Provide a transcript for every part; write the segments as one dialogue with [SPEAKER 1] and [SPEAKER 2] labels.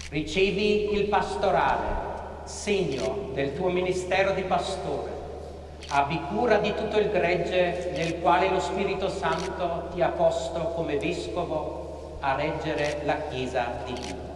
[SPEAKER 1] Ricevi il pastorale, segno del tuo ministero di pastore. Abbi cura di tutto il gregge nel quale lo Spirito Santo ti ha posto come vescovo a reggere la Chiesa di Dio.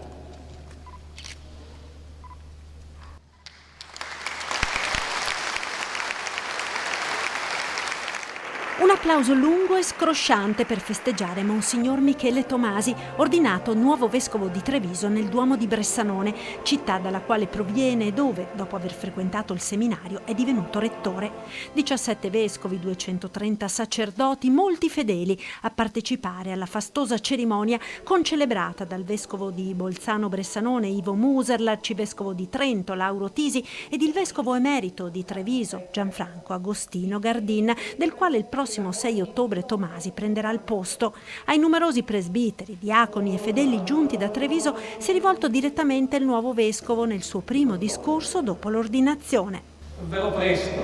[SPEAKER 2] Un applauso lungo e scrosciante per festeggiare Monsignor Michele Tomasi, ordinato nuovo vescovo di Treviso nel Duomo di Bressanone, città dalla quale proviene e dove, dopo aver frequentato il seminario, è divenuto rettore. 17 vescovi, 230 sacerdoti, molti fedeli a partecipare alla fastosa cerimonia concelebrata dal vescovo di Bolzano Bressanone Ivo Muser, l'arcivescovo di Trento Lauro Tisi ed il vescovo emerito di Treviso Gianfranco Agostino Gardin, del quale il prossimo 6 ottobre Tomasi prenderà il posto. Ai numerosi presbiteri, diaconi e fedeli giunti da Treviso si è rivolto direttamente il nuovo vescovo nel suo primo discorso dopo l'ordinazione.
[SPEAKER 3] Verrò presto,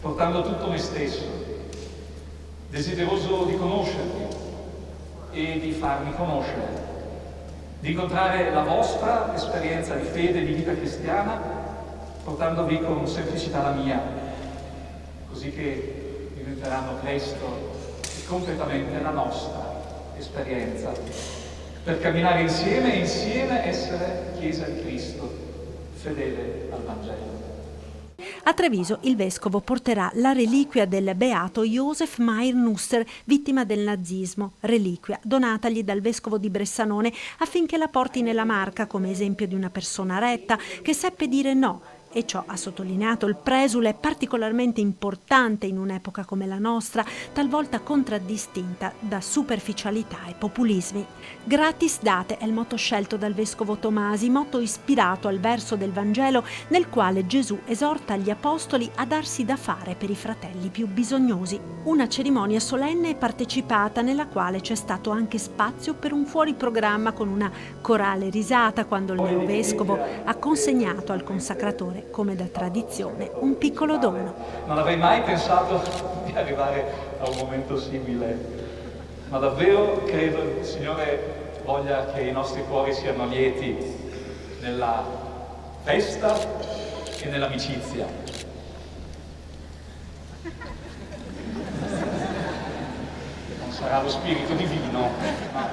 [SPEAKER 3] portando tutto me stesso, desideroso di conoscervi e di farmi conoscere, di incontrare la vostra esperienza di fede e di vita cristiana, portandovi con semplicità la mia, così che diventeranno presto e completamente la nostra esperienza, per camminare insieme e insieme essere Chiesa di Cristo, fedele al Vangelo.
[SPEAKER 2] A Treviso il vescovo porterà la reliquia del beato Josef Mayer Nusser, vittima del nazismo, reliquia donatagli dal vescovo di Bressanone affinché la porti nella Marca come esempio di una persona retta che seppe dire no. E ciò, ha sottolineato il presule, è particolarmente importante in un'epoca come la nostra, talvolta contraddistinta da superficialità e populismi. Gratis date è il motto scelto dal vescovo Tomasi, motto ispirato al verso del Vangelo nel quale Gesù esorta gli apostoli a darsi da fare per i fratelli più bisognosi. Una cerimonia solenne e partecipata nella quale c'è stato anche spazio per un fuoriprogramma con una corale risata quando il neovescovo ha consegnato al consacratore, come da tradizione, un piccolo dono.
[SPEAKER 3] Non avrei mai pensato di arrivare a un momento simile, ma davvero credo che il Signore voglia che i nostri cuori siano lieti nella festa e nell'amicizia. Non sarà lo spirito divino, ma